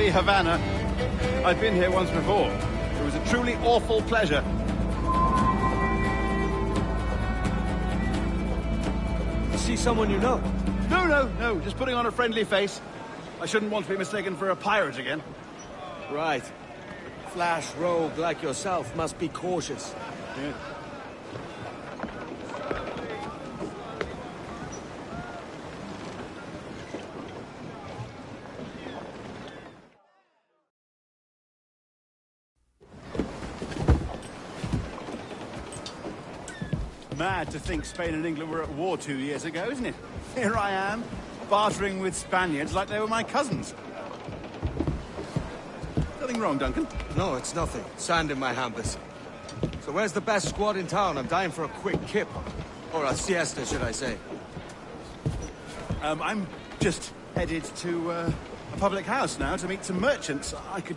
lovely Havana. I've been here once before. It was a truly awful pleasure. See someone you know? No. Just putting on a friendly face. I shouldn't want to be mistaken for a pirate again. Right. Flash rogue like yourself must be cautious. Yeah. Mad to think Spain and England were at war 2 years ago, isn't it? Here I am, bartering with Spaniards like they were my cousins. Nothing wrong, Duncan? No, it's nothing. Sand in my hampers. So where's the best squad in town? I'm dying for a quick kip. Or a siesta, should I say. I'm just headed to a public house now to meet some merchants. I could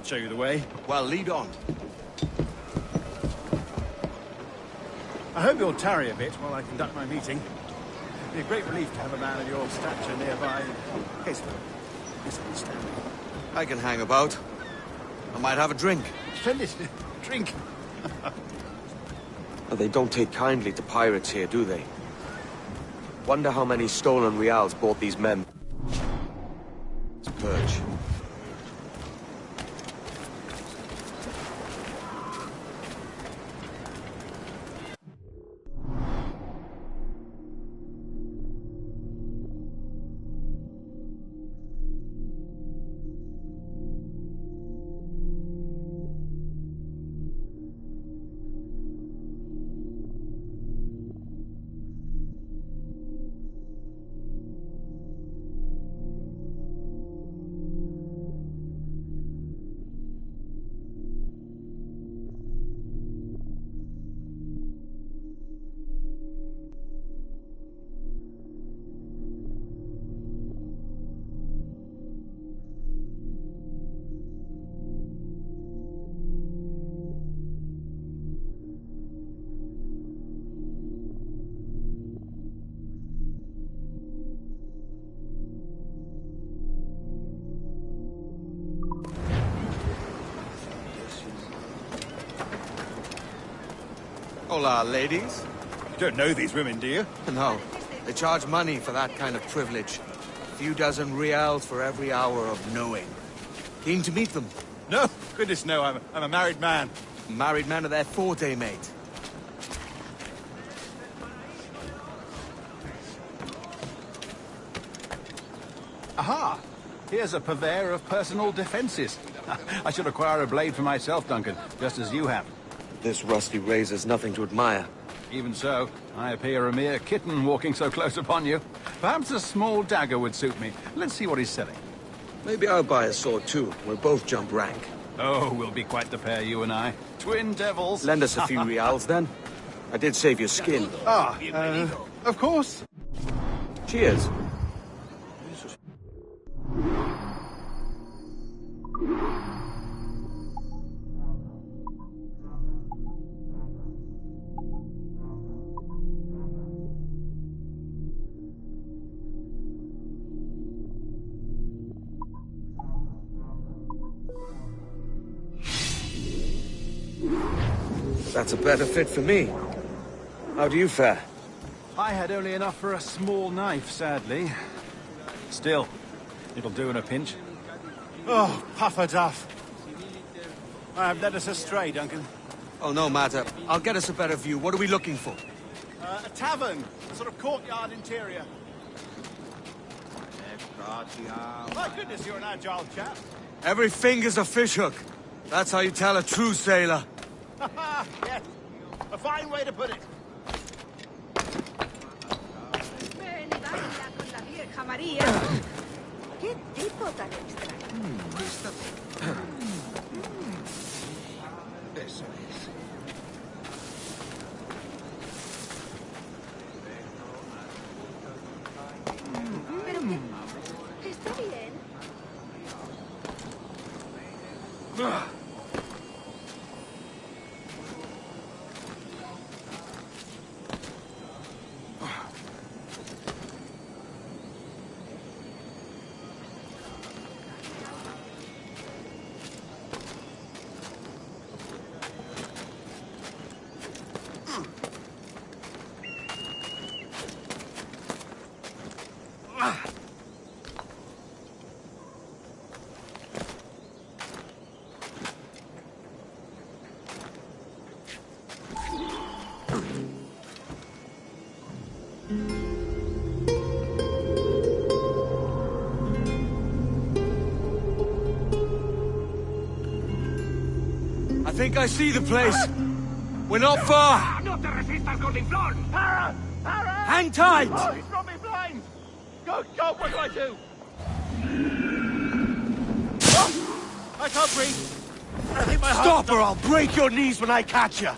show you the way. Well, lead on. I hope you'll tarry a bit while I conduct my meeting. It'd be a great relief to have a man of your stature nearby, in case of a misunderstanding. I can hang about. I might have a drink. Splendid. Drink. They don't take kindly to pirates here, do they? Wonder how many stolen reals bought these men. It's purge. Hola, ladies. You don't know these women, do you? No. They charge money for that kind of privilege. A few dozen reals for every hour of knowing. Keen to meet them? No, goodness no, I'm a married man. Married men are their forte, mate. Aha! Here's a purveyor of personal defences. I should acquire a blade for myself, Duncan, just as you have. This rusty razor's nothing to admire. Even so, I appear a mere kitten walking so close upon you. Perhaps a small dagger would suit me. Let's see what he's selling. Maybe I'll buy a sword too. We'll both jump rank. Oh, we'll be quite the pair, you and I. Twin devils. Lend us a few reals, then. I did save your skin. Of course. Cheers. That's a better fit for me. How do you fare? I had only enough for a small knife, sadly. Still, it'll do in a pinch. Oh, puffer duff. I have led us astray, Duncan. Oh, no matter. I'll get us a better view. What are we looking for? A tavern. A sort of courtyard interior. My goodness, you're an agile chap. Every finger's a fishhook. That's how you tell a true sailor. Yes. A fine way to put it. ¿Qué tipo tan extraño? Eso es. ¿Pero qué? ¿Está bien? I think I see the place. We're not far. No te resistas, gordinflón! Para! Para! Hang tight! Oh, he's got me blind! Go, go, what do I do? Oh, I can't breathe. I think my heart... Stop or I'll break your knees when I catch you.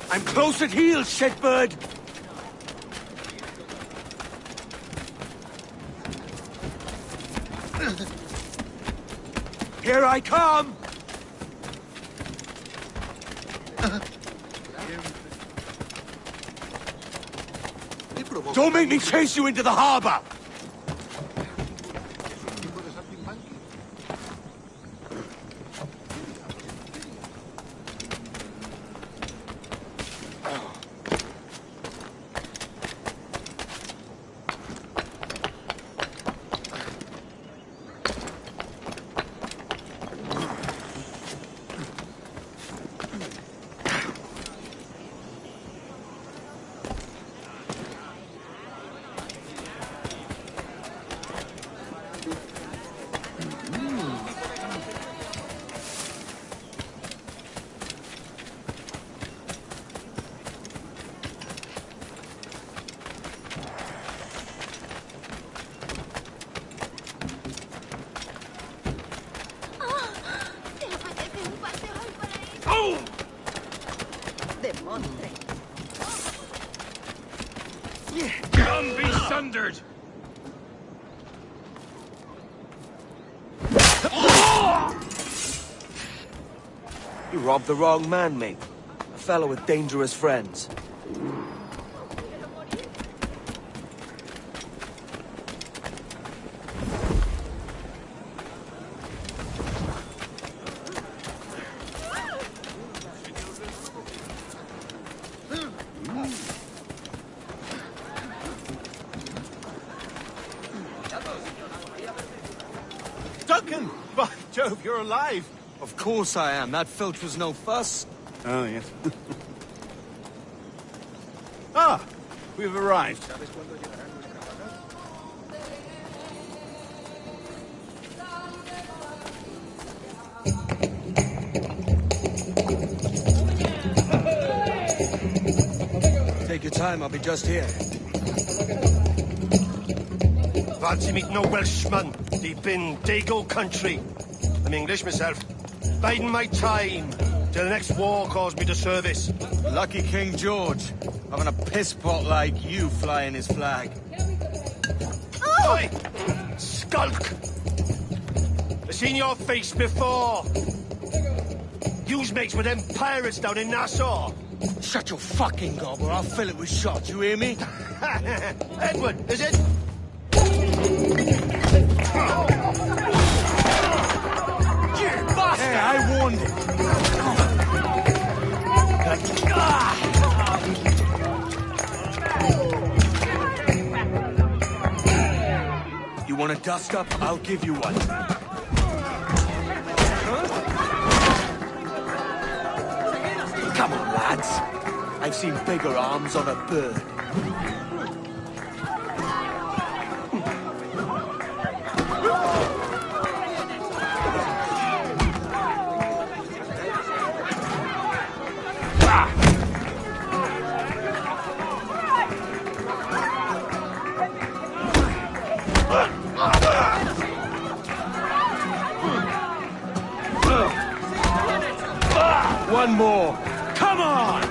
I'm close at heel, shitbird. Here I come! Don't make me chase you into the harbor! Demontre. Come be sundered! You robbed the wrong man, mate. A fellow with dangerous friends. Duncan! By Jove, you're alive! Of course I am. That filch was no fuss. Oh, yes. Ah! We've arrived. Take your time, I'll be just here. Fancy meeting no Welshman deep in Dago country. I'm English myself. Biding my time till the next war calls me to service. Lucky King George, having a piss pot like you flying his flag. Oi! Skulk! I've seen your face before. You's mates with them pirates down in Nassau. Shut your fucking gob or I'll fill it with shots, you hear me? Edward, is it? Hey, I warned him. You want a dust up? I'll give you one. Come on, lads. I've seen bigger arms on a bird. One more. Come on!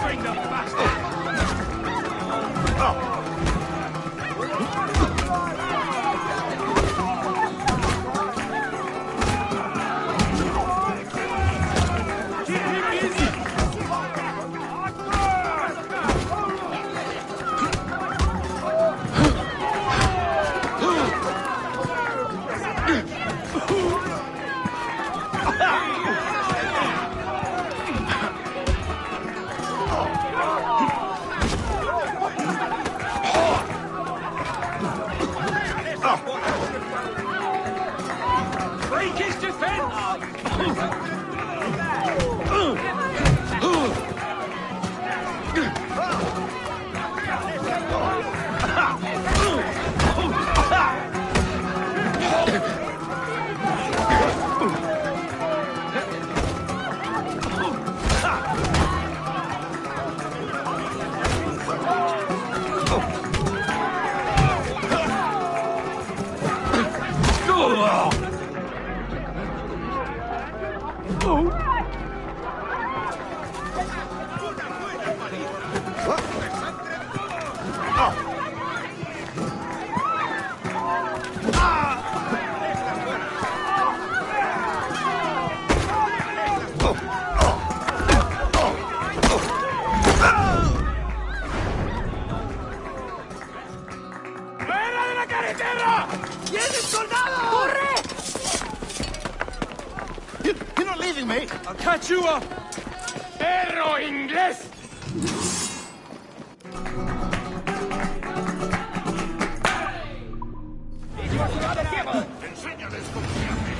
Bring the bastard! ¡Continúa! ¡Perro inglés! Enséñales cómo se hace.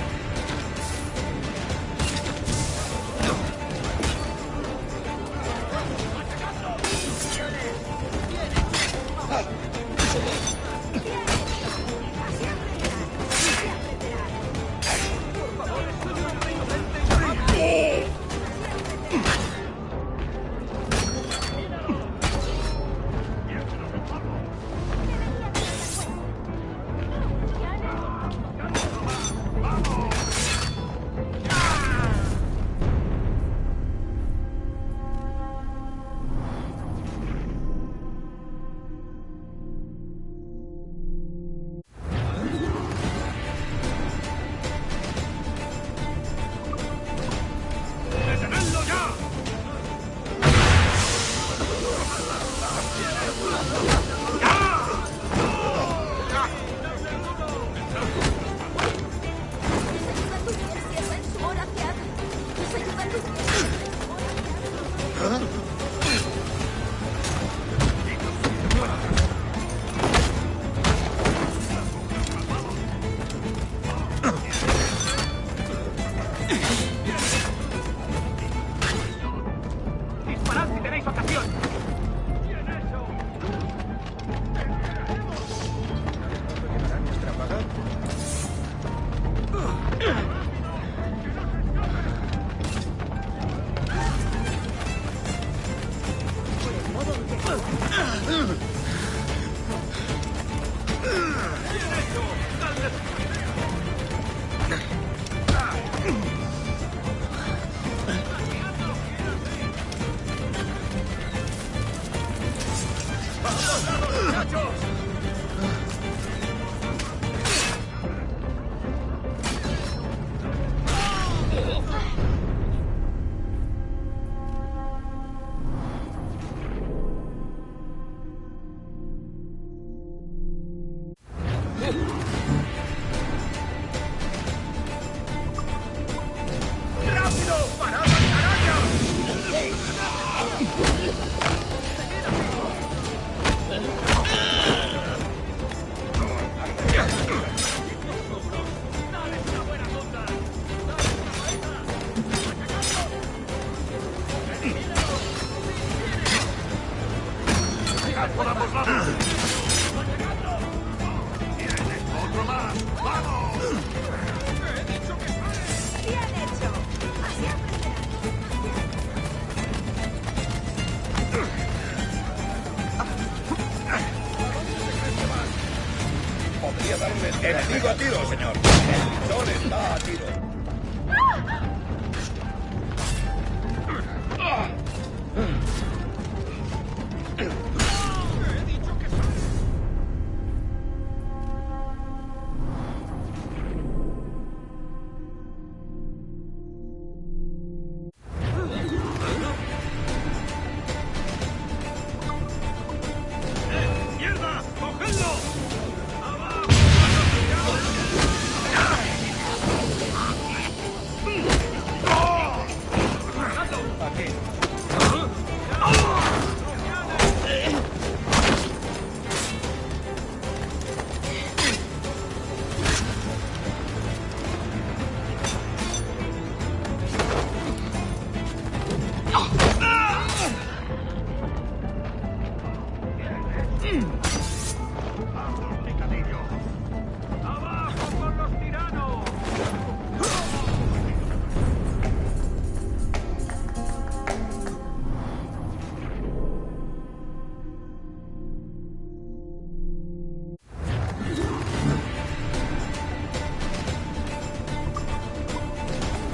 Enemigo a tiro, señor. El sol está a tiro.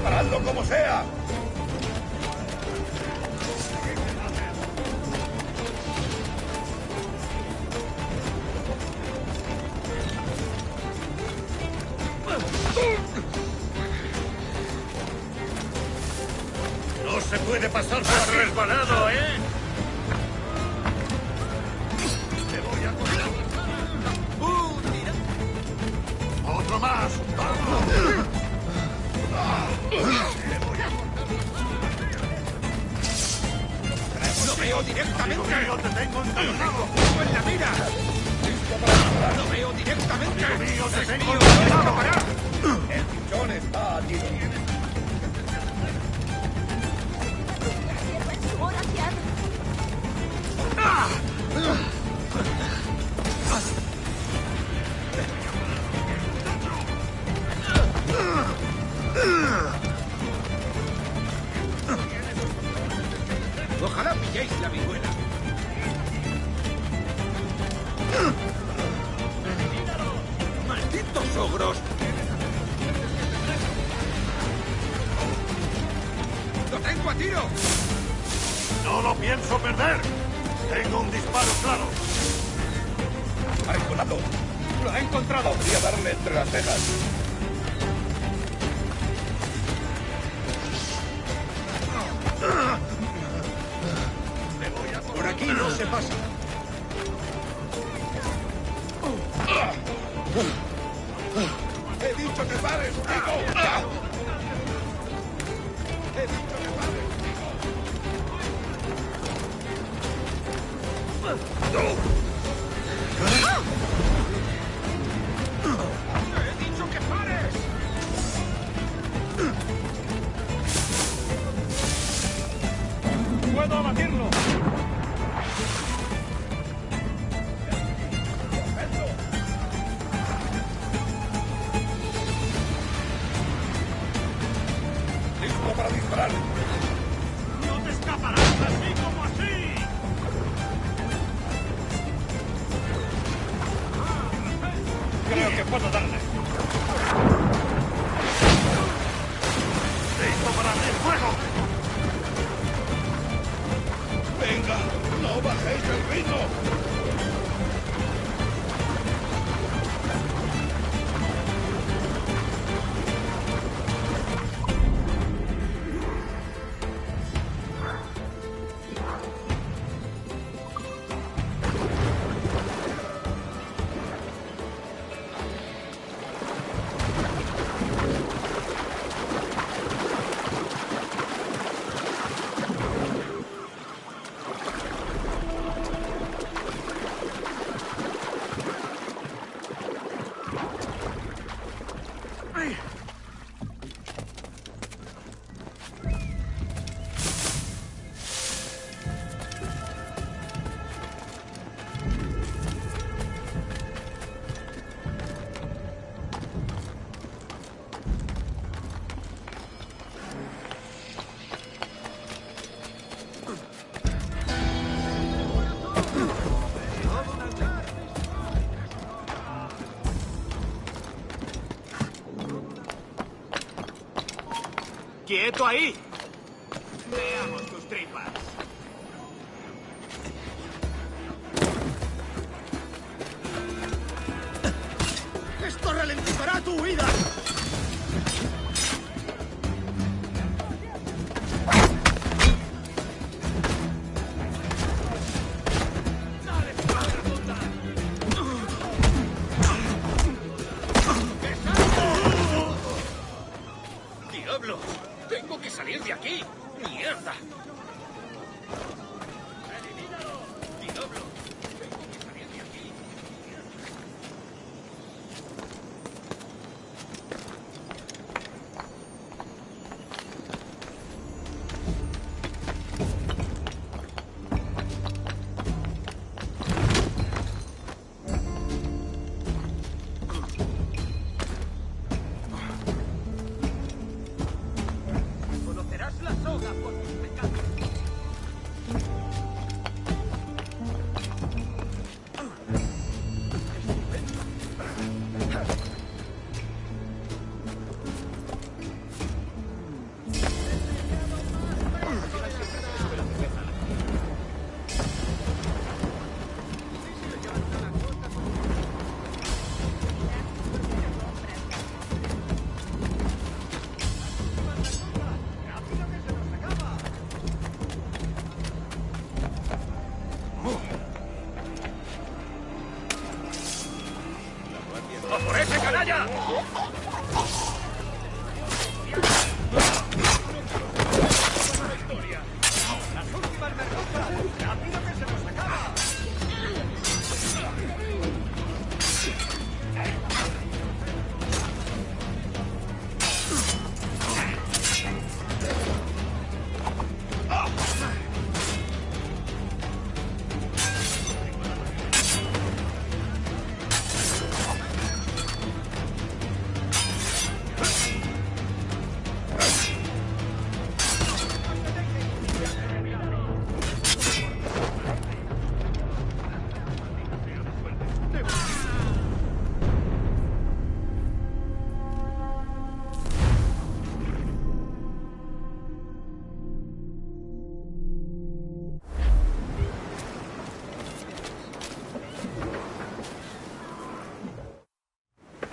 ¡Paradlo como sea! No se puede pasar por resbalado, ¿eh? Te voy a coger. ¡Otro más! ¡Vamos! Te voy a cortar. veo directamente. Amigo mío, te tengo encadenado. ¡Tengo en la mira! ¡Listo para disparar! ¡Lo veo directamente! Amigo mío, te ¡Es tengo mío! encadenado. ¡No escapará! El pichón está a tiro. La sierva en su hora que arde. Ojalá pilléis la vihuela. ¡Malditos ogros! ¡Lo tengo a tiro! No lo pienso perder. Tengo un disparo claro. ¡Hay volado! ¡Lo ha encontrado! Podría darle entre las cejas. Por aquí no se pasa. ¡He dicho que pares, chico! ¡He dicho que pares, chico! ¡He dicho que pares! ¡Puedo abatirlo! ¡Listo para disparar! No te escaparás así como así. Creo que puedo darle. Listo para el fuego. ¡Venga! ¡No bajéis el ritmo! ¡Quieto ahí! Veamos tus tripas. ¡Esto ralentizará tu huida! ¡Diablo! ¡Tengo que salir de aquí! ¡Mierda! ¡Diablo! ¡Tengo que salir de aquí! Conocerás la soga por tus pecados. ¡A por ese canalla! ¡Las últimas merluzas!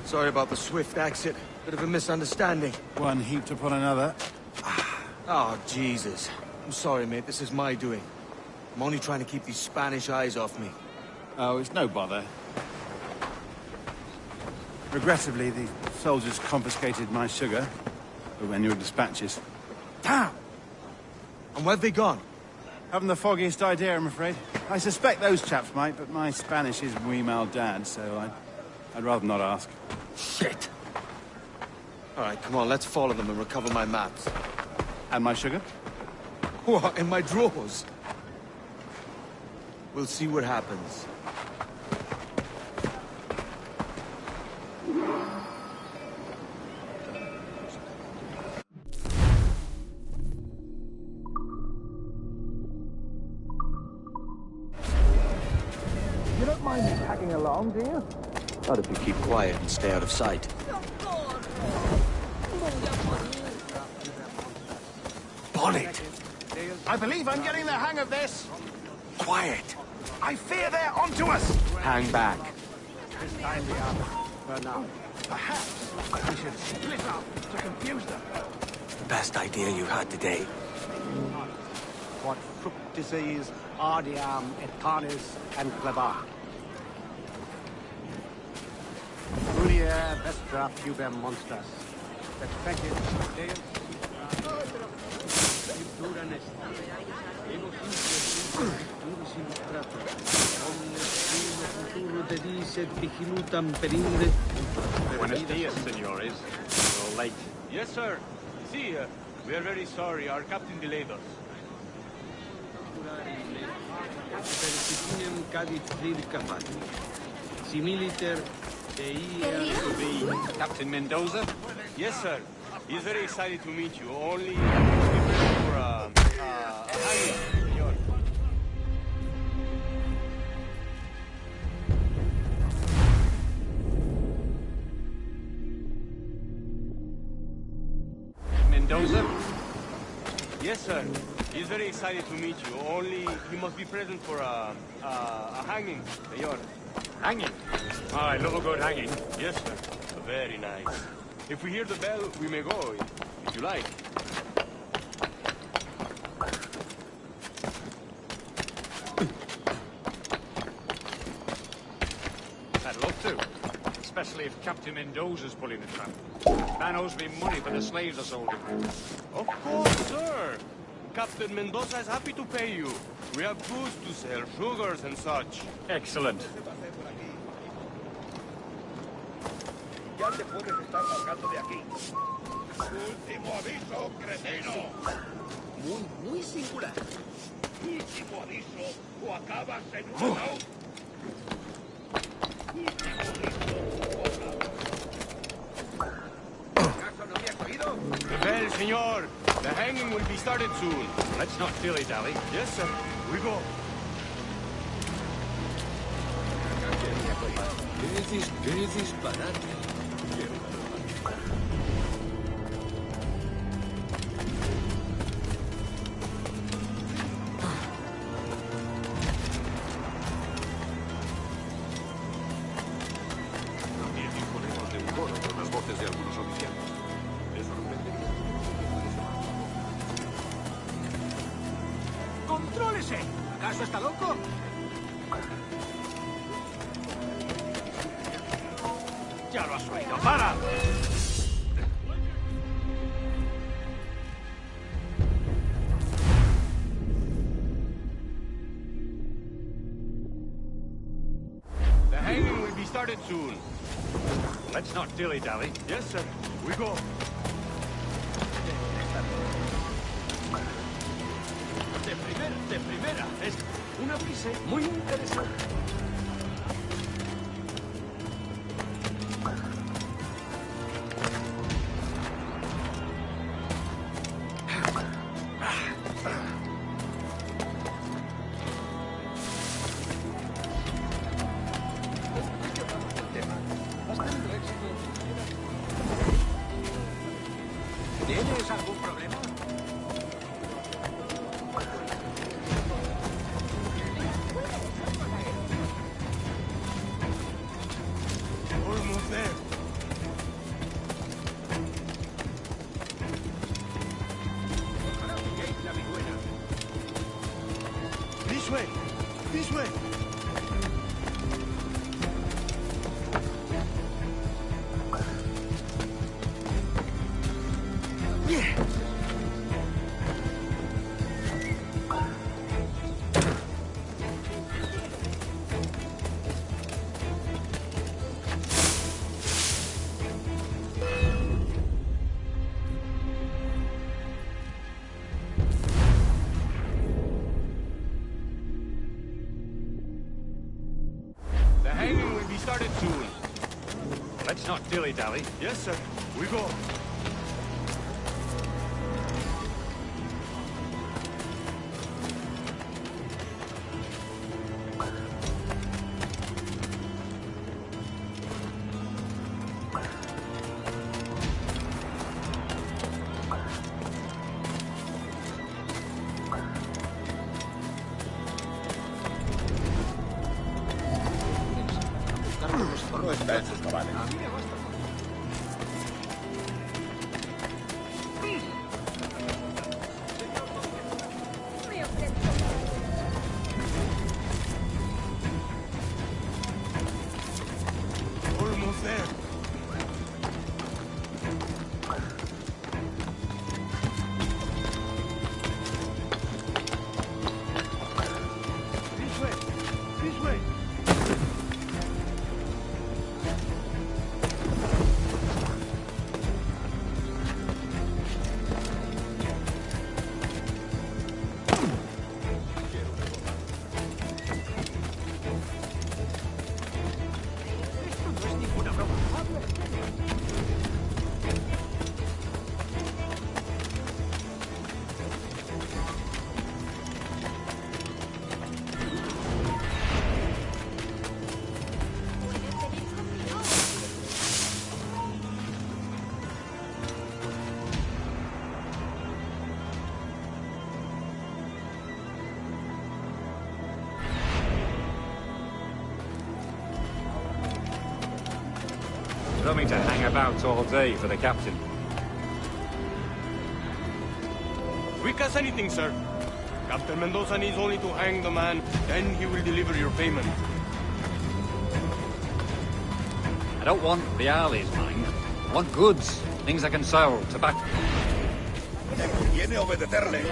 Sorry about the swift exit. Bit of a misunderstanding. One heaped upon another. Oh, Jesus. I'm sorry, mate. This is my doing. I'm only trying to keep these Spanish eyes off me. Oh, it's no bother. Regrettably, the soldiers confiscated my sugar for annual dispatches. Damn! And where've they gone? Haven't the foggiest idea, I'm afraid. I suspect those chaps might, but my Spanish is muy mal dad, so I'd rather not ask. Shit! All right, come on, let's follow them and recover my maps. And my sugar? What, in my drawers? We'll see what happens. You don't mind me tagging along, do you? Not if you keep quiet and stay out of sight. Bonnet! I believe I'm getting the hang of this. Quiet! I fear they're onto us. Hang back. For now. Perhaps we should split up to confuse them. Best idea you had today. What fructices, ardiam, et canis, and clavar. Mulier vestra pubem monstras. Expected. Buenos dias, senores. You're late. Yes, sir. See, we are very sorry. Our captain delayed us. Captain Mendoza? Yes, sir. He's very excited to meet you. Only he must be present for a hanging, senor. Mendoza? Yes, sir. He's very excited to meet you. Only he must be present for a hanging, senor. Hanging? I love a good hanging. Yes, sir. Very nice. If we hear the bell, we may go, if you like. I'd love to. Especially if Captain Mendoza's pulling the trap. Man owes me money for the slaves I sold him. Of course, sir. Captain Mendoza is happy to pay you. We have goods to sell, sugars and such. Excellent. Ya te puedes estar largando de aquí. Último aviso, cretino. Muy singular. Último aviso, o acabas en un lado. Último aviso, o acabas. ¿Acaso no me has oído? The bell, senor. The hanging will be started soon. Let's not dilly-dally. Yes, sir. We go. ¿Qué disparate? También disponemos de un coro con las voces de algunos oficiales. Es sorprendente. ¡Contrólese! ¿Acaso está loco? Ya lo has oído. ¡Para! The hanging will be started soon. Let's not dilly-dally. Yes, sir. We go. De primera. Es una brisa muy interesante. ¿Tienes algún problema? This way! This way! The hanging will be started soon. Let's not dilly-dally. Yes, sir. We go. No está en sus cabales. Almost there. This way. This way. Don't mean to hang about all day for the captain. Quick as anything, sir. Captain Mendoza needs only to hang the man, then he will deliver your payment. I don't want reales, mind. I want goods, things I can sell, tobacco. Me conviene obedecerle.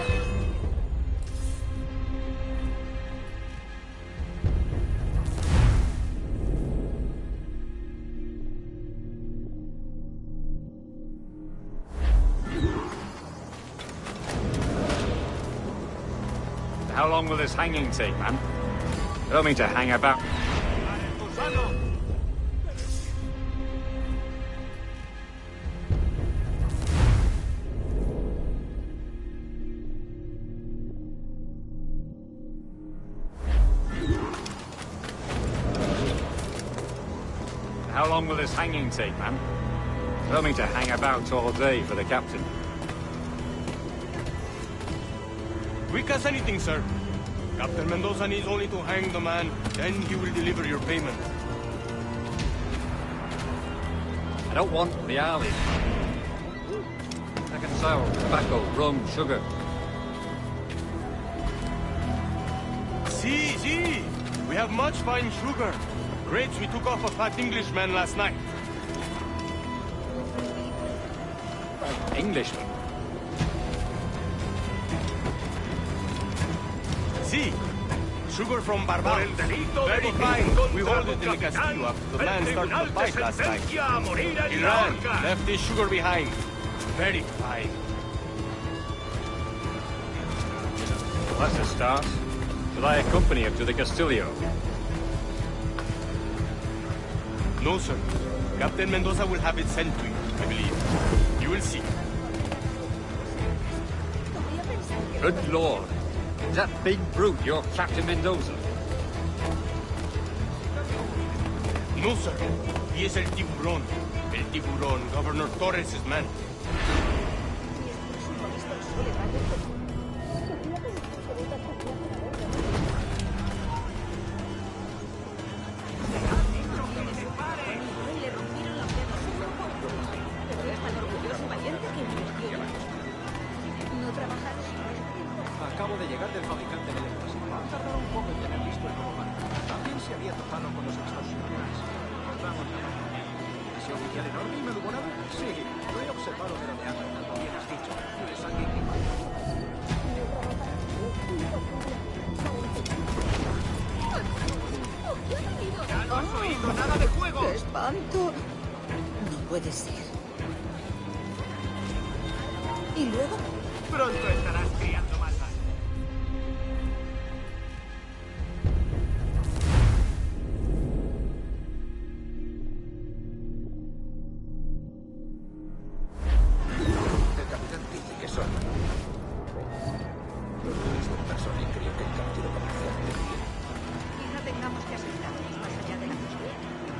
How long will this hanging take, man? I don't mean to hang about. How long will this hanging take, man? I don't mean to hang about all day for the captain. Quick as anything, sir. Captain Mendoza needs only to hang the man, then he will deliver your payment. I don't want reales. I can sell tobacco, rum, sugar. See, we have much fine sugar. Grapes we took off a fat Englishman last night. Englishman? See, sugar from Barbados. Very fine. We hold it in the castillo after the man started the fight last night. He ran, left his sugar behind. Very fine. Well, that's a start. Shall I accompany him to the Castillo? No, sir. Captain Mendoza will have it sent to you, I believe. You will see. Good Lord. Is that big brute your Captain Mendoza? No, sir. He is El Tiburón. El Tiburón, Governor Torres' man. Acabo de llegar del fabricante de lenguas. Va a tardar un había topado con los extorsionadores. Vamos a ver. ¿Ese oficial enorme y malhumorado? Sí, lo he observado merodeando, como bien has dicho. Es alguien que... ¡Ya no has oído nada de juego! ¡Qué espanto! No puede ser. ¿Y luego? Pronto estarás criando malvas. El capitán dice que son los dueños de persona y creo que el capítulo comercial de bien. Quizá tengamos que asentarnos más allá de la costa.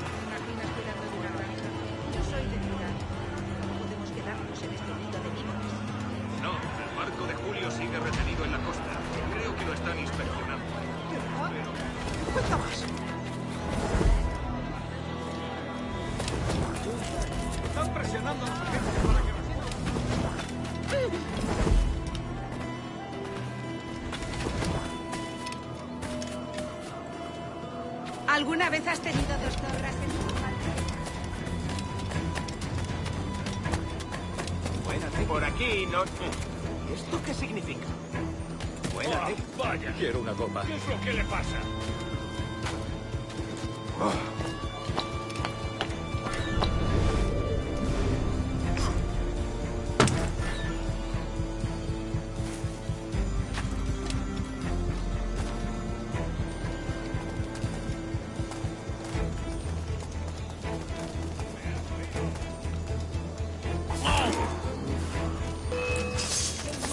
¿Te imaginas cuidando de una granja? Yo soy de ciudad. No podemos quedarnos en este nido de víboras. No, el barco de Julio sigue retenido en la costa. Creo que lo están inspeccionando. Pero... ¡Cuenta más! Están presionando a los agentes para que... ¿Alguna vez has tenido dos zorras en tu patio? Buena, por aquí no... ¿Esto qué significa? Buena, vaya. Quiero una copa. ¿Qué es lo que le pasa?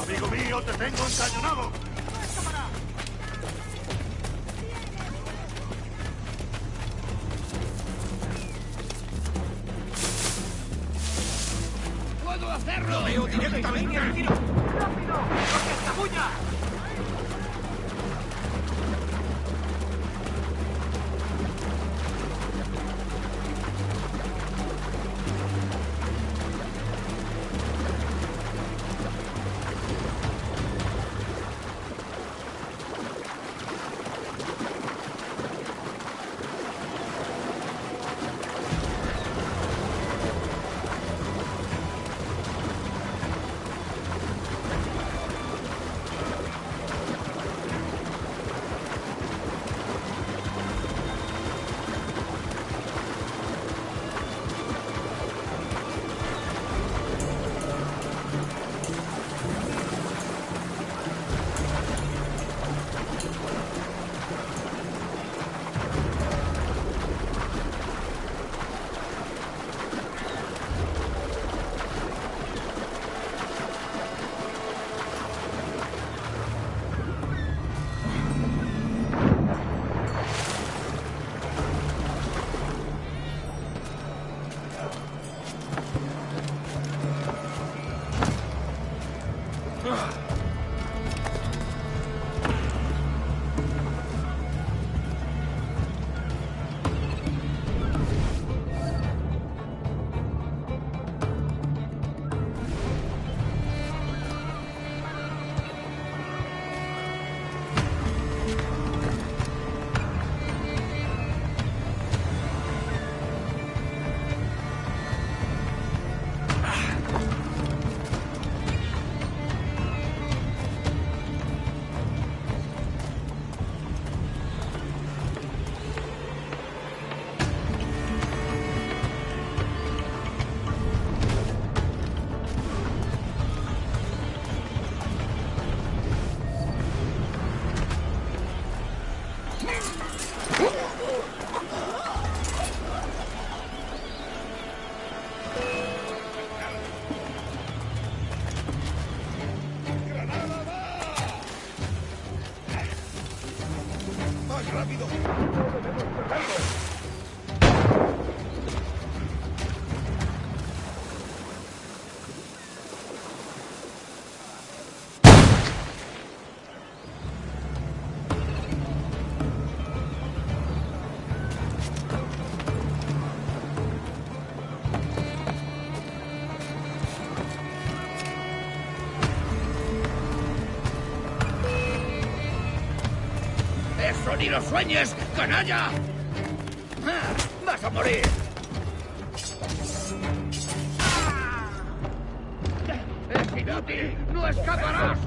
Amigo mío, te tengo encañonado. ¡Puedo hacerlo! ¡Lo veo directamente al tiro! ¡Rápido! ¡No se escabulla! rápido! ¡Eso ni lo sueñes, canalla! ¡Vas a morir! ¡Es inútil! ¡No escaparás!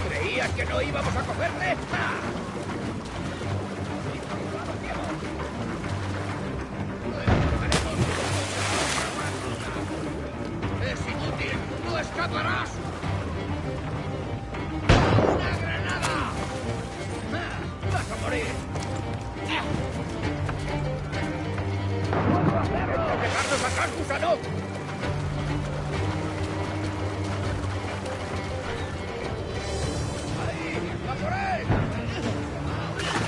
¿Creías que no íbamos a cogerle? ¡Es inútil! ¡No escaparás! ¡Una granada! ¡Vas a morir! ¡Dejarnos atrás, gusano! ¡Ahí! ¡Va por él!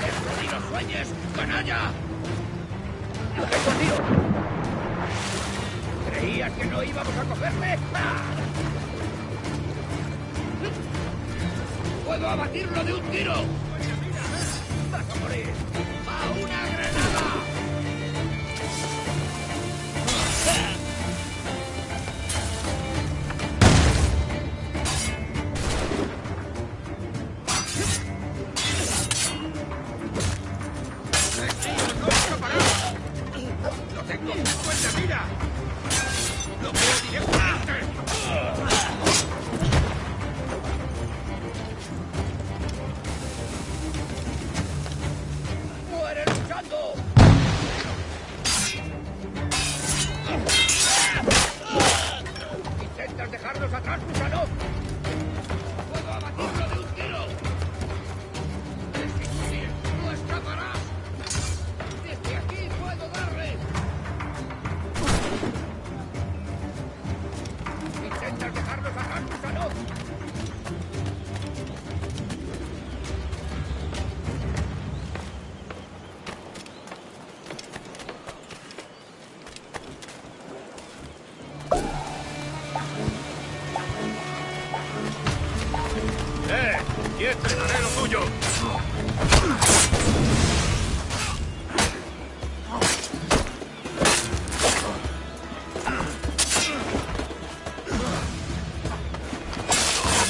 ¡Eso ni lo sueñes, canalla! ¡Lo tengo a tiro! ¿Creías que no íbamos a cogerle? ¡Puedo abatirlo de un tiro! ¡Vas a morir! ¡A una granada! ¡No escapará! ¡Lo tengo! ¡Cuenta, mira! ¡Lo veo directamente! ¡Muere luchando! ¿Intentas dejarnos atrás, gusano? ¡Puedo abatirlo de un tiro! ¡Es inútil! ¡No escaparás! ¡Desde aquí puedo darle! ¿Intentas dejarnos atrás, gusano? ¡Y estrenaré lo tuyo!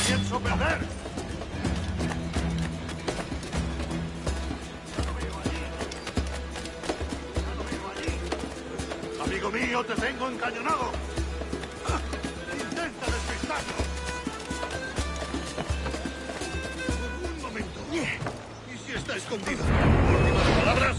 ¡Pienso perder! Amigo mío, te tengo encañonado. Intenta despistarlo. Un momento. ¿Y si está escondido? ¿Últimas palabras?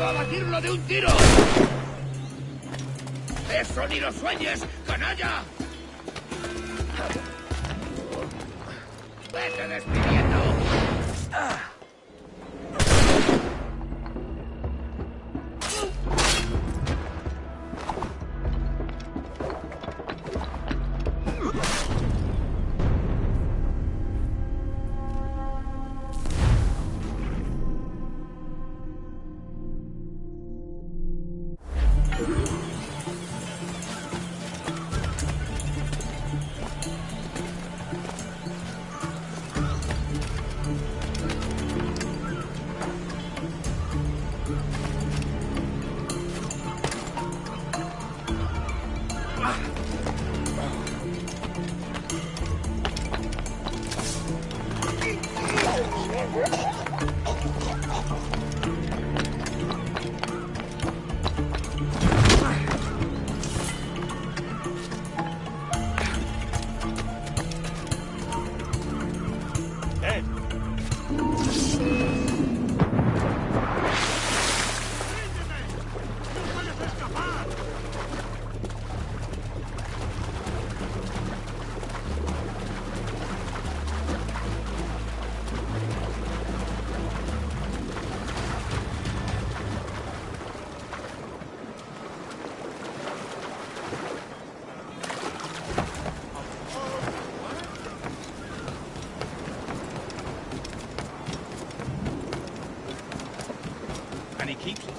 ¡Puedo abatirlo de un tiro! ¡Eso ni lo sueñes, canalla! ¡Vete despidiendo! And he keeps it.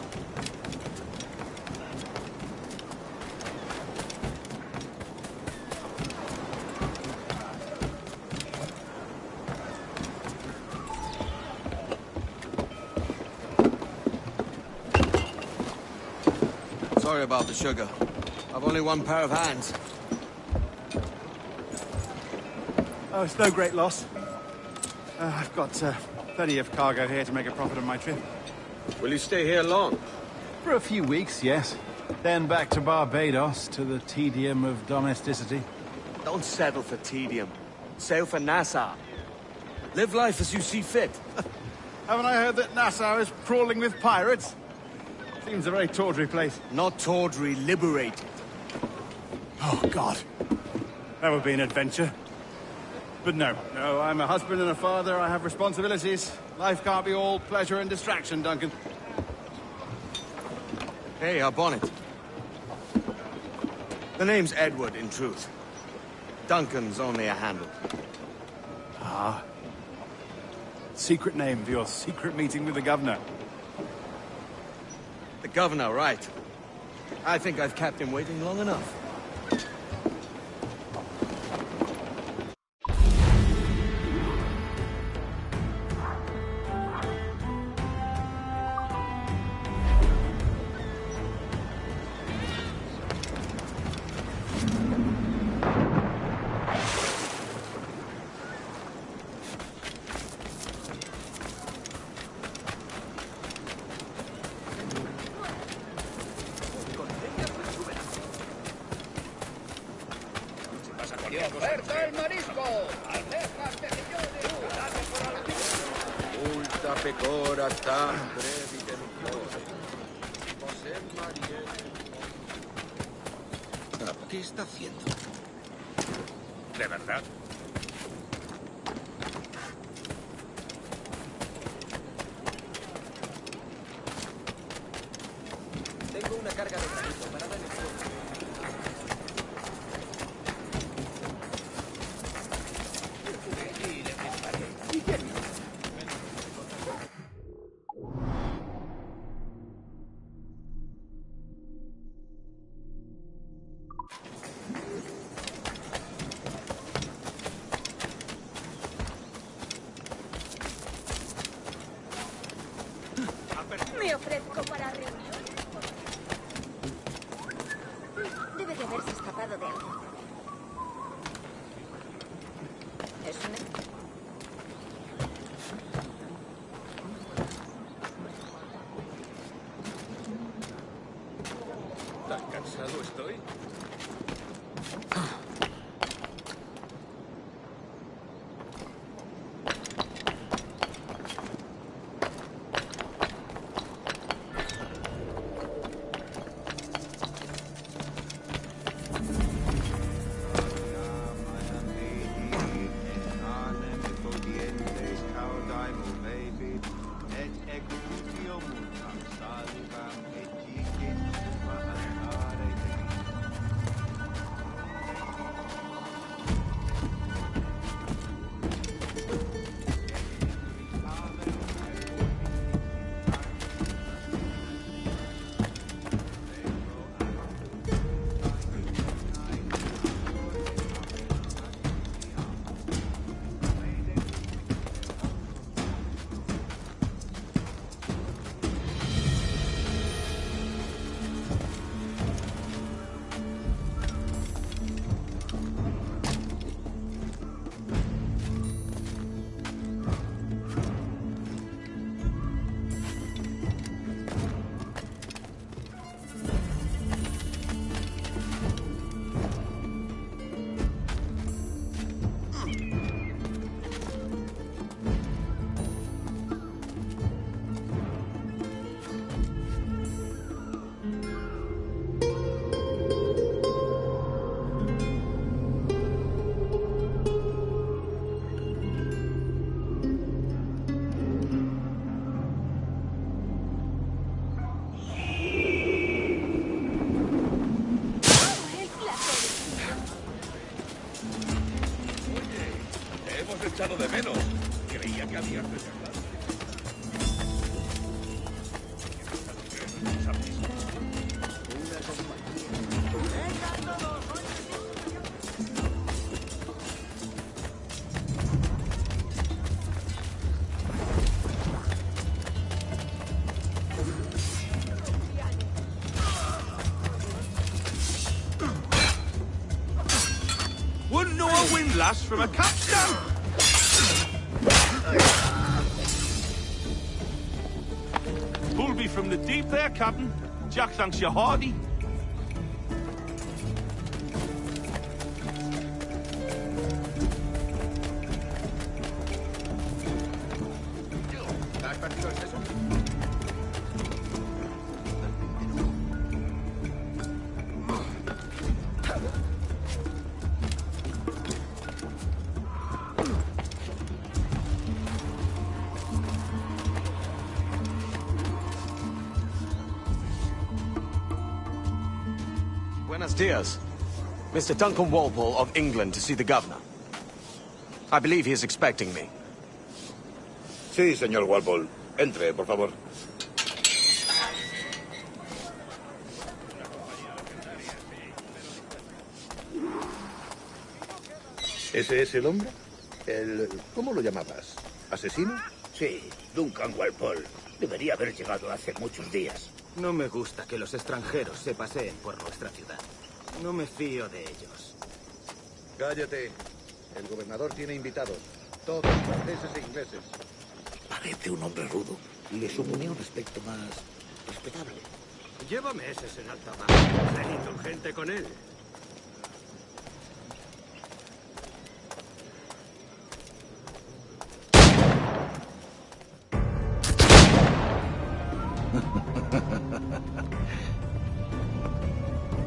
Sorry about the sugar. I've only one pair of hands. Oh, it's no great loss. I've got plenty of cargo here to make a profit on my trip. Will you stay here long? For a few weeks, yes. Then back to Barbados, to the tedium of domesticity. Don't settle for tedium. Sail for Nassau. Live life as you see fit. Haven't I heard that Nassau is crawling with pirates? Seems a very tawdry place. Not tawdry, liberated. Oh, God. That would be an adventure. But no, I'm a husband and a father. I have responsibilities. Life can't be all pleasure and distraction, Duncan. Hey, our bonnet. The name's Edward, in truth. Duncan's only a handle. Ah. Secret name for your secret meeting with the governor. The governor, right. I think I've kept him waiting long enough. ¡Oferta el marisco! ¡Almejas de millones! Multa pecora tam brevite ¿Qué está haciendo? ¿De verdad? Tengo una carga de granito para darle fuego. Me ofrezco para reuniones. Debe de haberse escapado de algo. ¿Es una? ¿Tan cansado estoy? Wouldn't know a windlass from a capstan. Pulled me from the deep there, Captain. Jack thanks you hearty. Buenos dias. Mr. Duncan Walpole of England to see the governor. I believe he is expecting me. Sí, señor Walpole. Entre, por favor. ¿Ese es el hombre? ¿Cómo lo llamabas? ¿Asesino? Sí, Duncan Walpole. Debería haber llegado hace muchos días. No me gusta que los extranjeros se paseen por nuestra ciudad. No me fío de ellos. Cállate. El gobernador tiene invitados. Todos franceses e ingleses. Parece un hombre rudo. Le suponía un aspecto más respetable. Lleva meses en alta mar. Sé indulgente con él.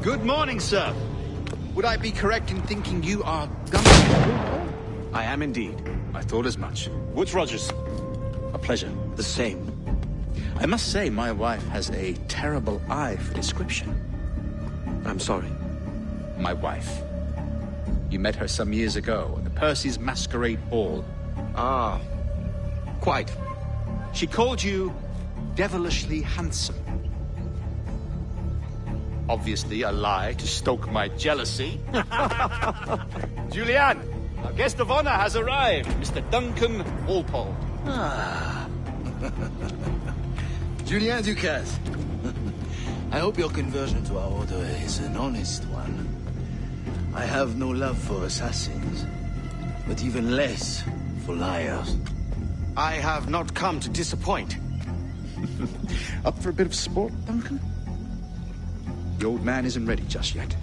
Good morning, sir. Would I be correct in thinking you are Governor? I am indeed. I thought as much. Woods Rogers. A pleasure. The same. I must say, my wife has a terrible eye for description. I'm sorry. My wife. You met her some years ago at the Percy's Masquerade Ball. Ah, quite. She called you devilishly handsome. Obviously a lie to stoke my jealousy. Julianne, our guest of honor has arrived, Mr. Duncan Walpole. Ah. Julien Ducasse. I hope your conversion to our order is an honest one. I have no love for assassins, but even less for liars. I have not come to disappoint. Up for a bit of sport, Duncan? The old man isn't ready just yet.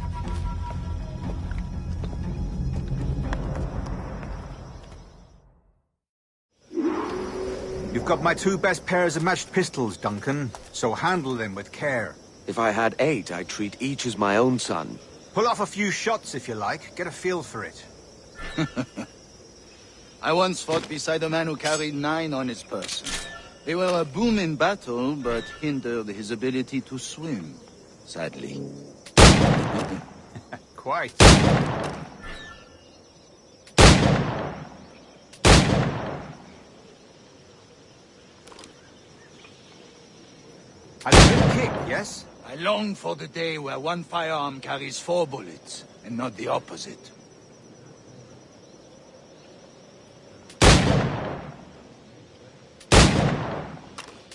You've got my two best pairs of matched pistols, Duncan, so handle them with care. If I had 8, I'd treat each as my own son. Pull off a few shots if you like. Get a feel for it. I once fought beside a man who carried 9 on his person. They were a boon in battle, but hindered his ability to swim, sadly. Quite. A good kick, yes? I long for the day where one firearm carries 4 bullets, and not the opposite.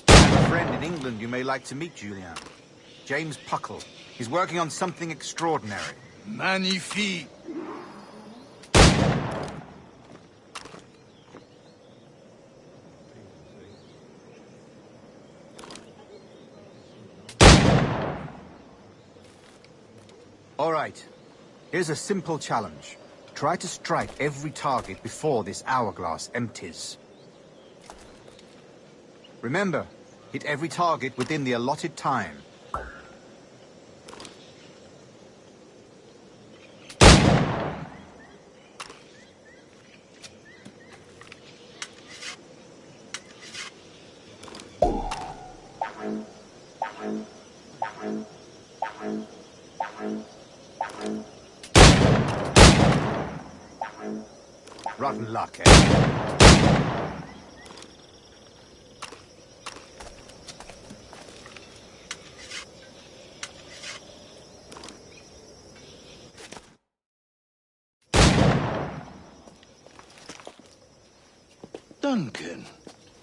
I have a friend in England you may like to meet, Julian. James Puckle. He's working on something extraordinary. Magnifique! All right. Here's a simple challenge. Try to strike every target before this hourglass empties. Remember, hit every target within the allotted time. Rotten luck, eh? Duncan,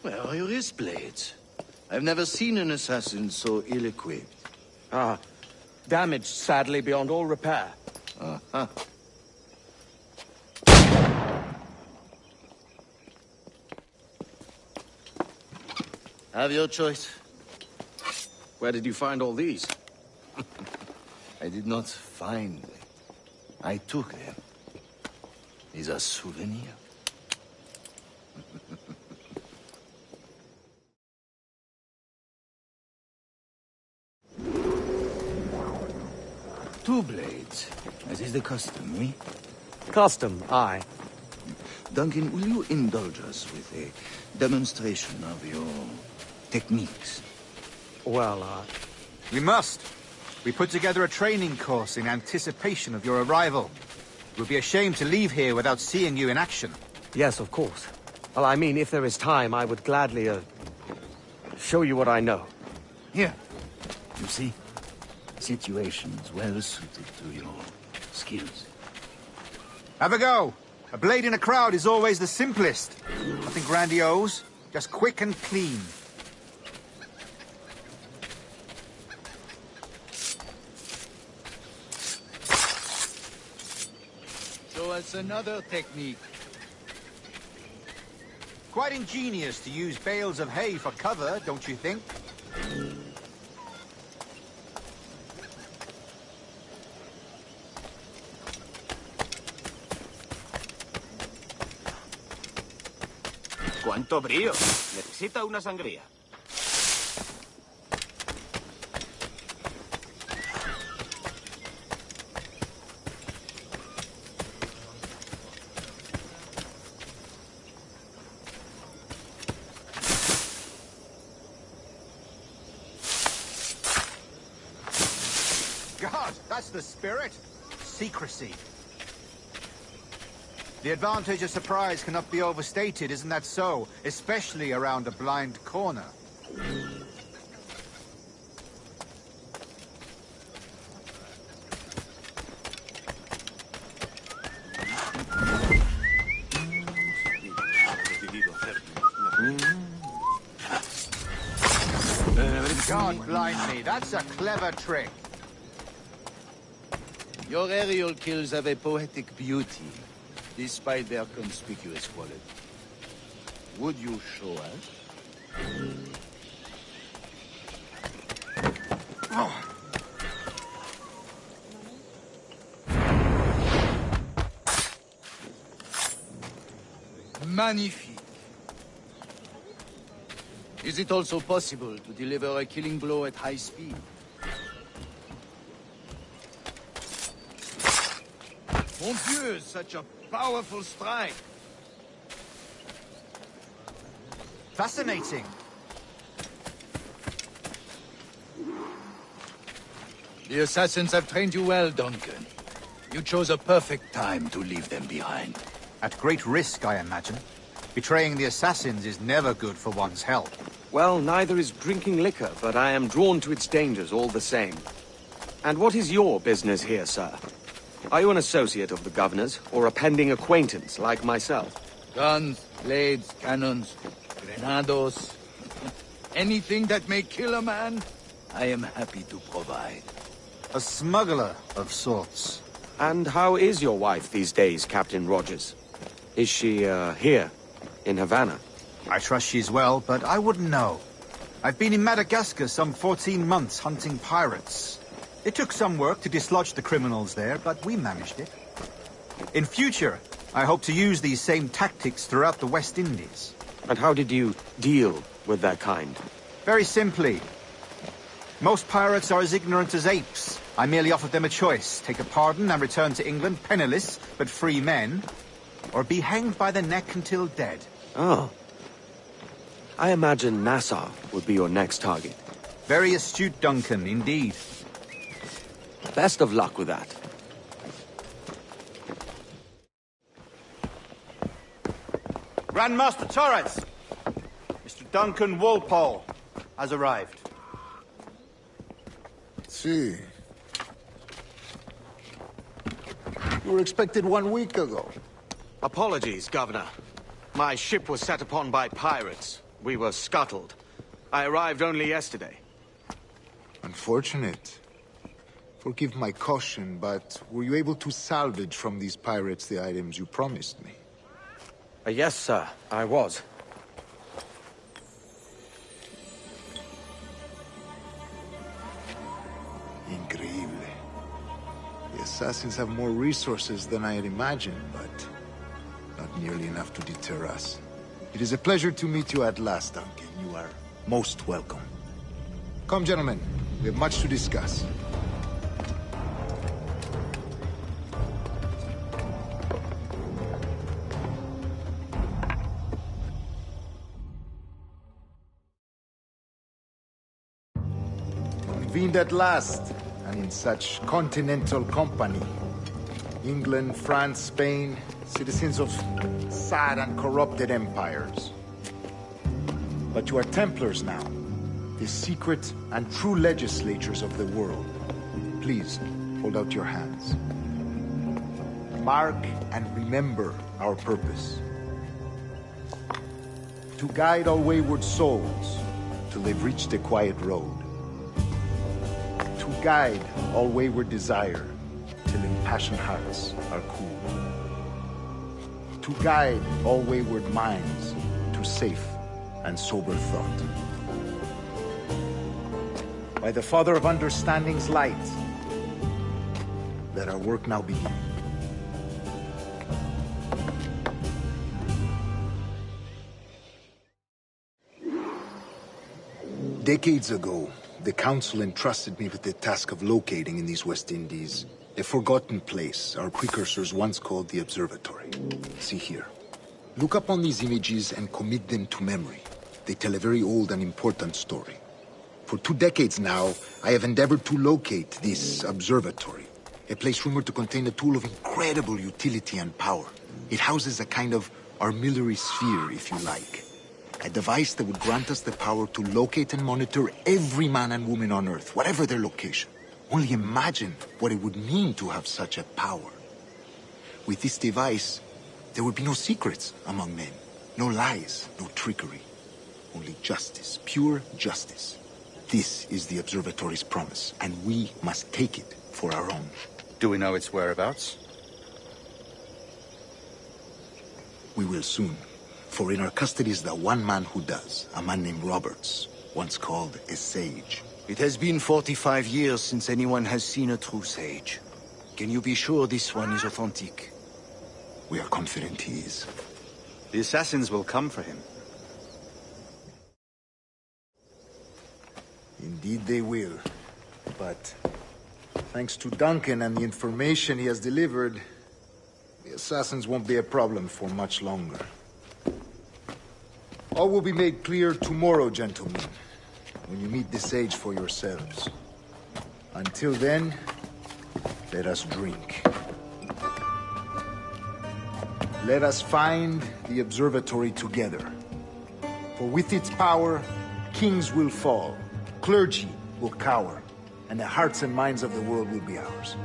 where are your wrist blades? I've never seen an assassin so ill-equipped. Ah, damaged sadly beyond all repair. Uh-huh. Have your choice. Where did you find all these? I did not find them. I took them. These are souvenirs. Two blades, as is the custom, oui? Custom, aye. Duncan, will you indulge us with a demonstration of your techniques? Well, We must. We put together a training course in anticipation of your arrival. It would be a shame to leave here without seeing you in action. yes, of course. Well, I mean, if there is time, I would gladly, show you what I know. Here. You see? Situations well suited to your skills. Have a go. A blade in a crowd is always the simplest. Nothing grandiose, just quick and clean. Show us another technique. Quite ingenious to use bales of hay for cover, don't you think? ¡Cuánto brío! Necesita una sangría. God, that's the spirit. Secrecy. The advantage of surprise cannot be overstated, isn't that so? Especially around a blind corner. God blind me, that's a clever trick. Your aerial kills have a poetic beauty, despite their conspicuous quality. Would you show us? Magnifique. Is it also possible to deliver a killing blow at high speed? Mon Dieu, such a powerful strike. Fascinating. The assassins have trained you well, Duncan. You chose a perfect time to leave them behind. At great risk, I imagine. Betraying the assassins is never good for one's health. Well, neither is drinking liquor, but I am drawn to its dangers all the same. And what is your business here, sir? Are you an associate of the governor's, or a pending acquaintance like myself? Guns, blades, cannons, grenados. Anything that may kill a man, I am happy to provide. A smuggler of sorts. And how is your wife these days, Captain Rogers? Is she, here, in Havana? I trust she's well, but I wouldn't know. I've been in Madagascar some 14 months hunting pirates. It took some work to dislodge the criminals there, but we managed it. In future, I hope to use these same tactics throughout the West Indies. And how did you deal with that kind? Very simply. Most pirates are as ignorant as apes. I merely offered them a choice. Take a pardon and return to England penniless, but free men, or be hanged by the neck until dead. Oh. I imagine Nassau would be your next target. Very astute, Duncan, indeed. Best of luck with that. Grandmaster Torres! Mr. Duncan Walpole has arrived. See. You were expected 1 week ago. Apologies, Governor. My ship was set upon by pirates. We were scuttled. I arrived only yesterday. Unfortunate. Forgive my caution, but were you able to salvage from these pirates the items you promised me? Yes, sir, I was. Increíble. The assassins have more resources than I had imagined, but not nearly enough to deter us. It is a pleasure to meet you at last, Duncan. You are most welcome. Come, gentlemen. We have much to discuss. Convened at last, and in such continental company. England, France, Spain, citizens of sad and corrupted empires. But you are Templars now, the secret and true legislators of the world. Please, hold out your hands. Mark and remember our purpose. To guide all wayward souls till they've reached the quiet road. To guide all wayward desire till impassioned hearts are cooled. To guide all wayward minds to safe and sober thought. By the Father of Understanding's light, let our work now begin. Decades ago, the Council entrusted me with the task of locating in these West Indies a forgotten place our precursors once called the Observatory. See here. Look upon these images and commit them to memory. They tell a very old and important story. For 2 decades now, I have endeavored to locate this observatory, a place rumored to contain a tool of incredible utility and power. It houses a kind of armillary sphere, if you like. A device that would grant us the power to locate and monitor every man and woman on Earth, whatever their location. Only imagine what it would mean to have such a power. With this device, there would be no secrets among men, no lies, no trickery. Only justice, pure justice. This is the Observatory's promise, and we must take it for our own. Do we know its whereabouts? We will soon. For in our custody is the one man who does, a man named Roberts, once called a sage. It has been 45 years since anyone has seen a true sage. Can you be sure this one is authentic? We are confident he is. The assassins will come for him. Indeed they will. But thanks to Duncan and the information he has delivered, the assassins won't be a problem for much longer. All will be made clear tomorrow, gentlemen, when you meet the sage for yourselves. Until then, let us drink. Let us find the observatory together. For with its power, kings will fall, clergy will cower, and the hearts and minds of the world will be ours.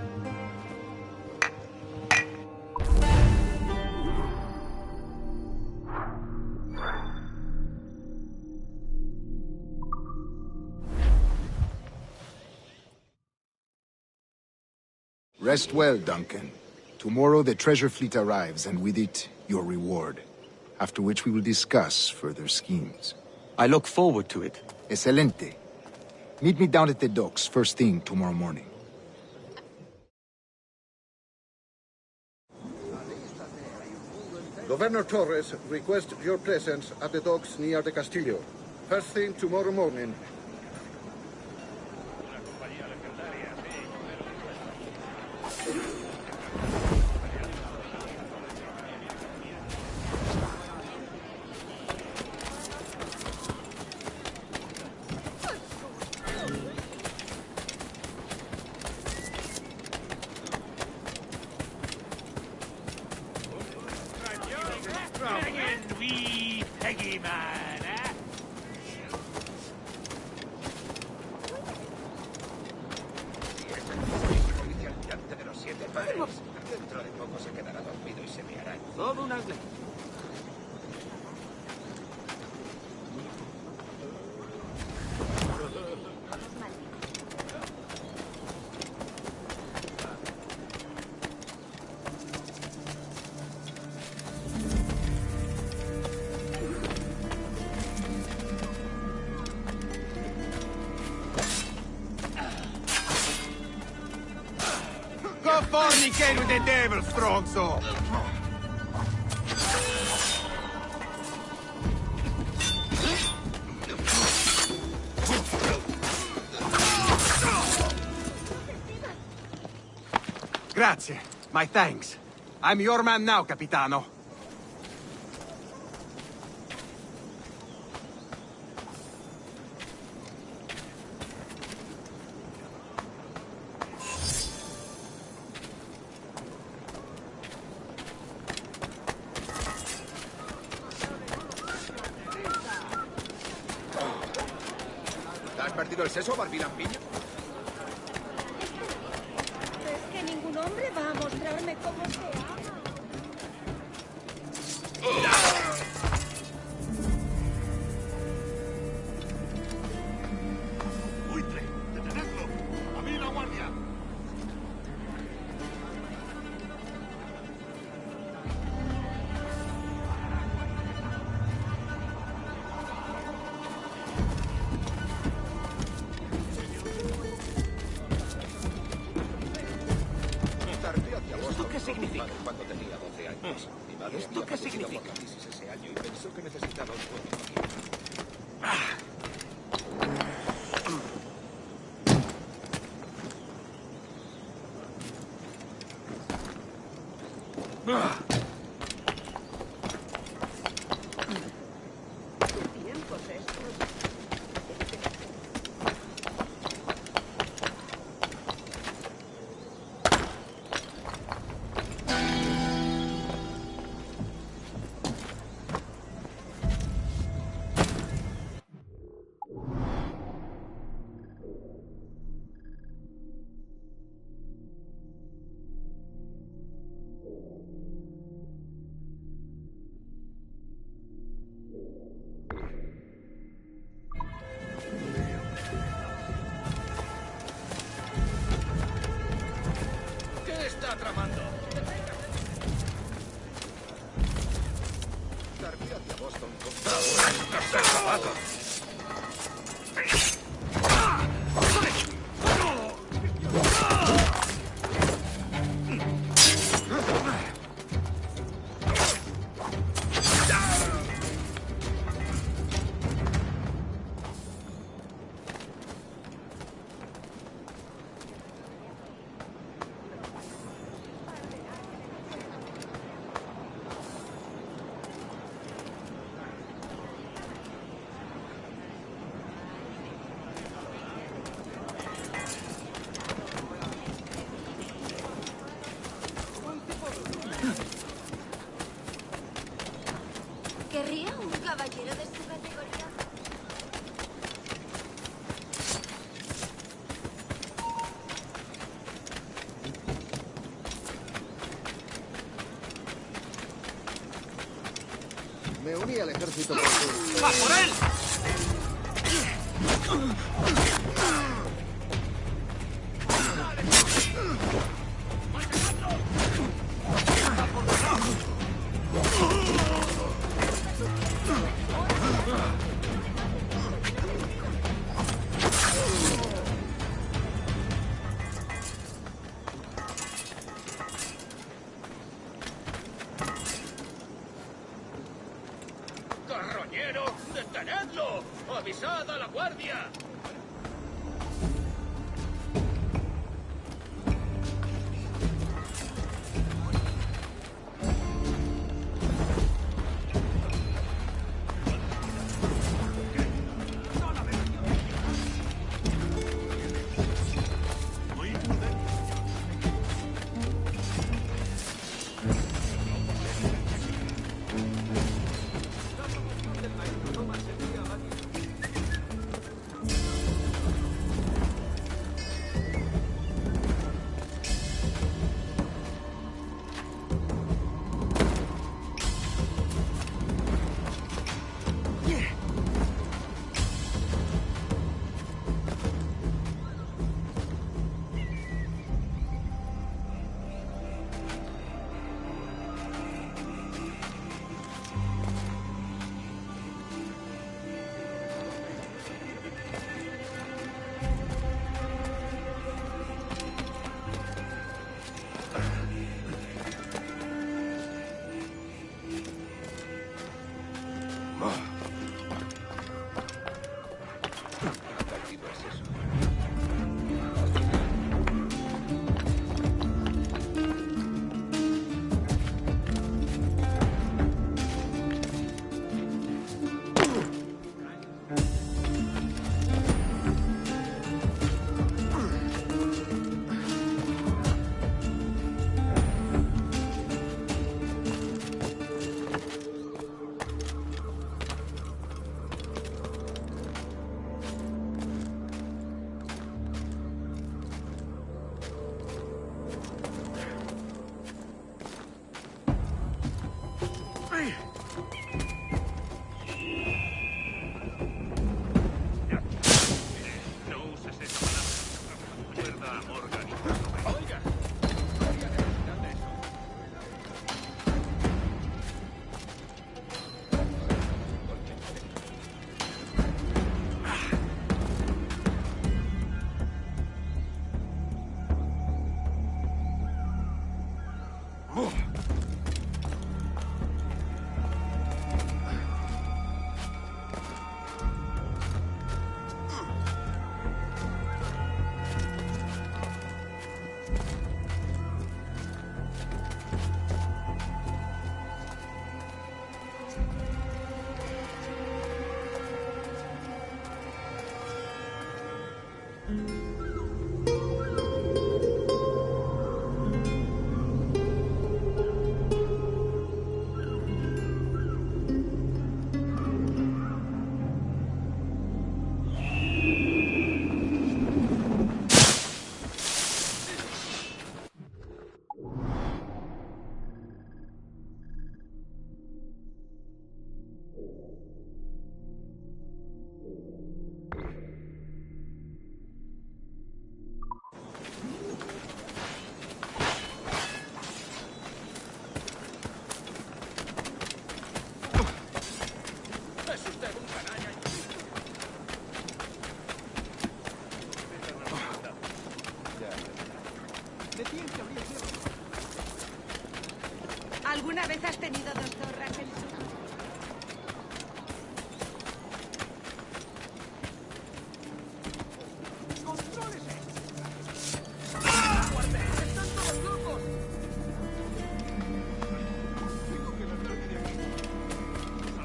Rest well, Duncan. Tomorrow the treasure fleet arrives, and with it, your reward. After which we will discuss further schemes. I look forward to it. Excelente. Meet me down at the docks first thing tomorrow morning. Governor Torres requests your presence at the docks near the Castillo. First thing tomorrow morning. fornicate with the devil, stronzo! Grazie. My thanks. I'm your man now, Capitano. ¿Te has perdido el seso, barbilampiño? Es que ningún hombre va a mostrarme cómo se ama. ¡Buitre! ¡Detenedlo! ¡A mí la guardia! ¿Esto qué significa? Cuando tenía 12 años. Mi madre ¿Esto había qué fallecido por significa? la crisis ese año y pensó que necesitaba un buen familia. ¿Qué tiempos estos? ¿Qué está tramando? Darby hacia Boston con... ¡Estos zapatos! ¿Querría un caballero de su categoría? Me uní al ejército. ¡Va por él! ¡Carroñero! ¡Detenedlo! ¡Avisad a la guardia! ¿Alguna vez has tenido dos zorras en su...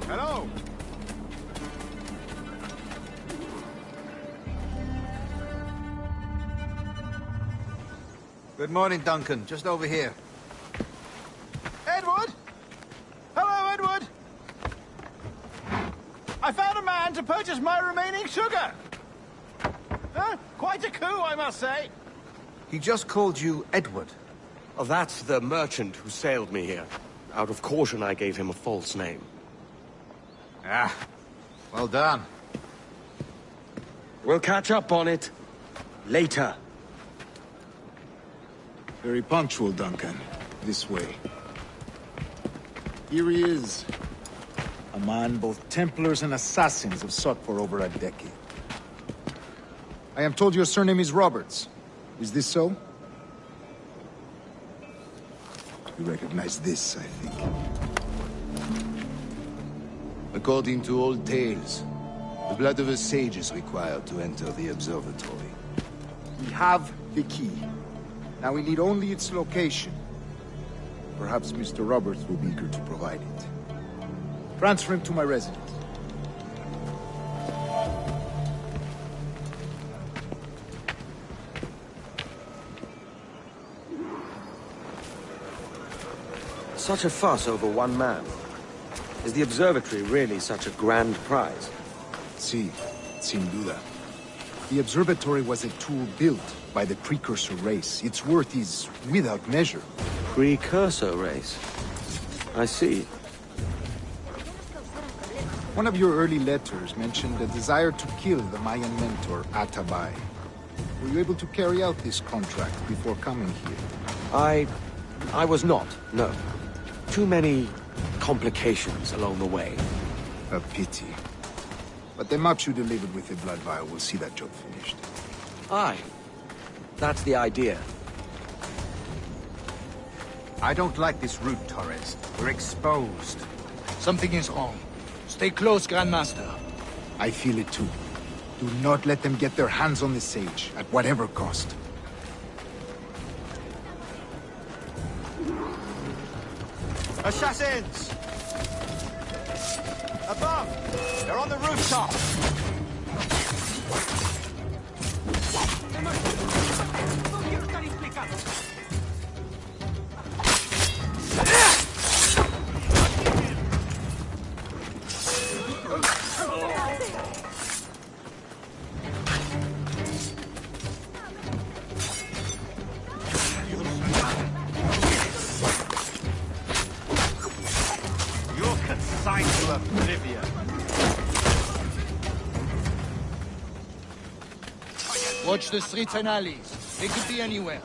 Hello. Good morning, Duncan. Just over here. Edward? Hello, Edward. I found a man to purchase my remaining sugar. Quite a coup, I must say. He just called you Edward. Oh, that's the merchant who sailed me here. Out of caution, I gave him a false name. Ah, well done. We'll catch up on it later. Very punctual, Duncan. This way. Here he is. A man both Templars and Assassins have sought for over a decade. I am told your surname is Roberts. Is this so? You recognize this, I think. According to old tales, the blood of a sage is required to enter the observatory. We have the key. Now we need only its location. Perhaps Mr. Roberts will be eager to provide it. Transfer him to my residence. Such a fuss over one man. Is the observatory really such a grand prize? Sí, sin duda. The observatory was a tool built by the precursor race. Its worth is without measure. Precursor race? I see. One of your early letters mentioned a desire to kill the Mayan mentor, Atabay. Were you able to carry out this contract before coming here? I was not, no. Too many complications along the way. A pity. But the maps you delivered with the blood vial will see that job finished. Aye. That's the idea. I don't like this route, Torres. We're exposed. Something is wrong. Stay close, Grandmaster. I feel it too. Do not let them get their hands on the sage, at whatever cost. Assassins! Above! They're on the rooftop! You're consigned to oblivion. Watch the streets and alleys. They could be anywhere.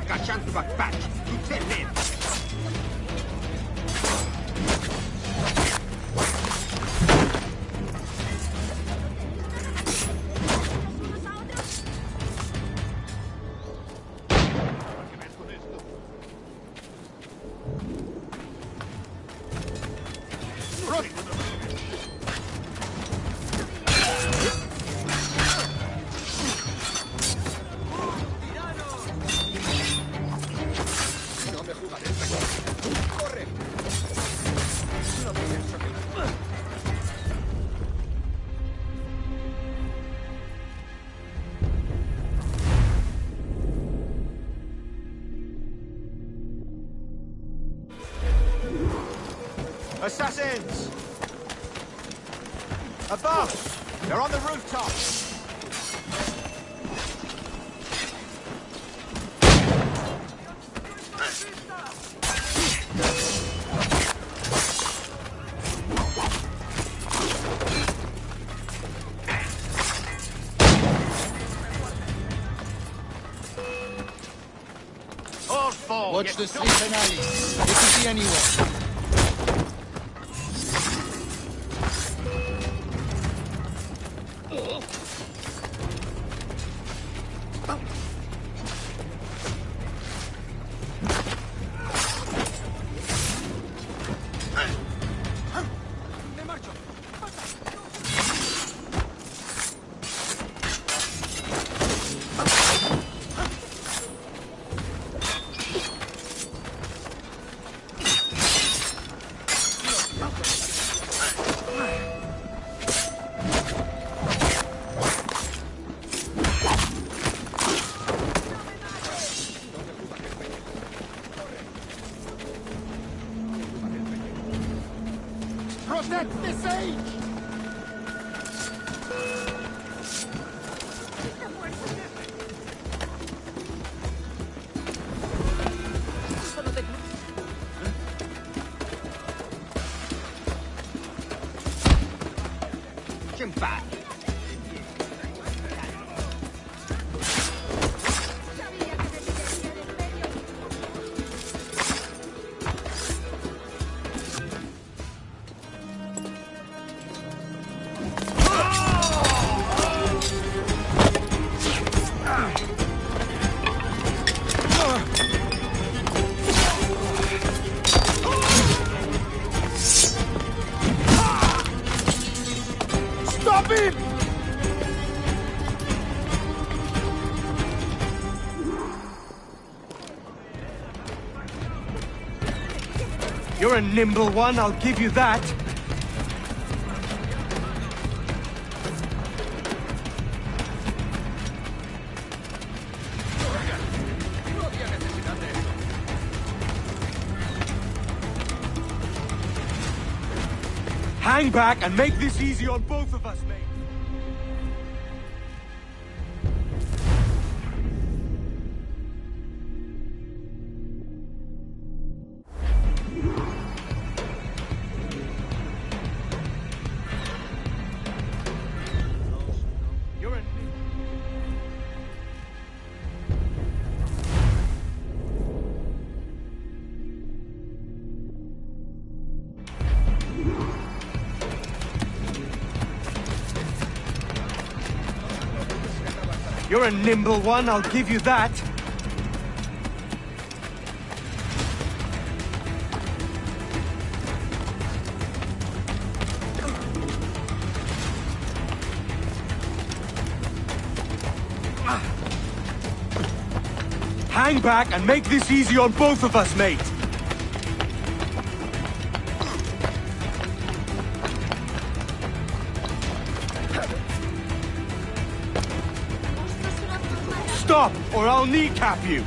Cacciando backpatch. Tutte lì. Assassins! Above! They're on the rooftop! All four! Watch the streets and alleys. They could be anywhere. Protect the sage! You're a nimble one, I'll give you that. Hang back and make this easy on both of us, mate. You're a nimble one, I'll give you that. Hang back and make this easy on both of us, mate. Stop, or I'll kneecap you!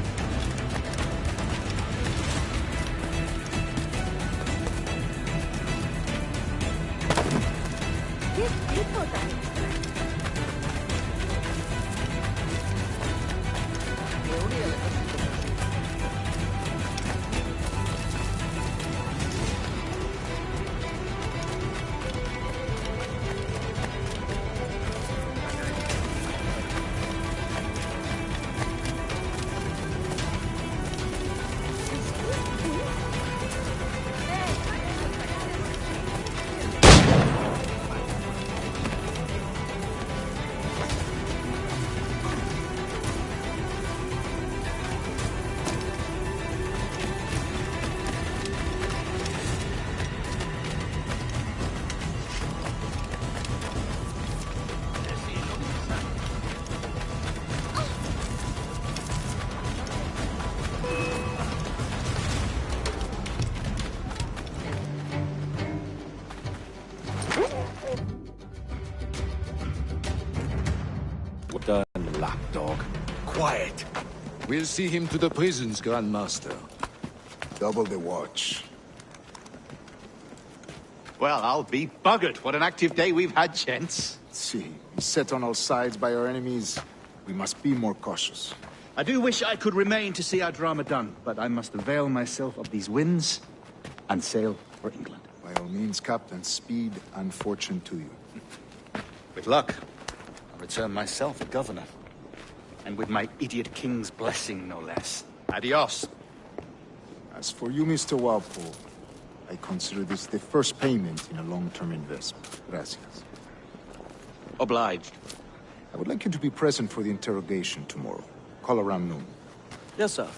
Done, lapdog. Quiet. We'll see him to the prisons, Grandmaster. Double the watch. Well, I'll be buggered. What an active day we've had, gents. See, set on all sides by our enemies. We must be more cautious. I do wish I could remain to see our drama done, but I must avail myself of these winds and sail for England. By all means, Captain, speed and fortune to you. With luck, I'll return myself a governor. And with my idiot king's blessing, no less. Adios. As for you, Mr. Walpole, I consider this the first payment in a long-term investment. Gracias. Obliged. I would like you to be present for the interrogation tomorrow. Call around noon. Yes, sir.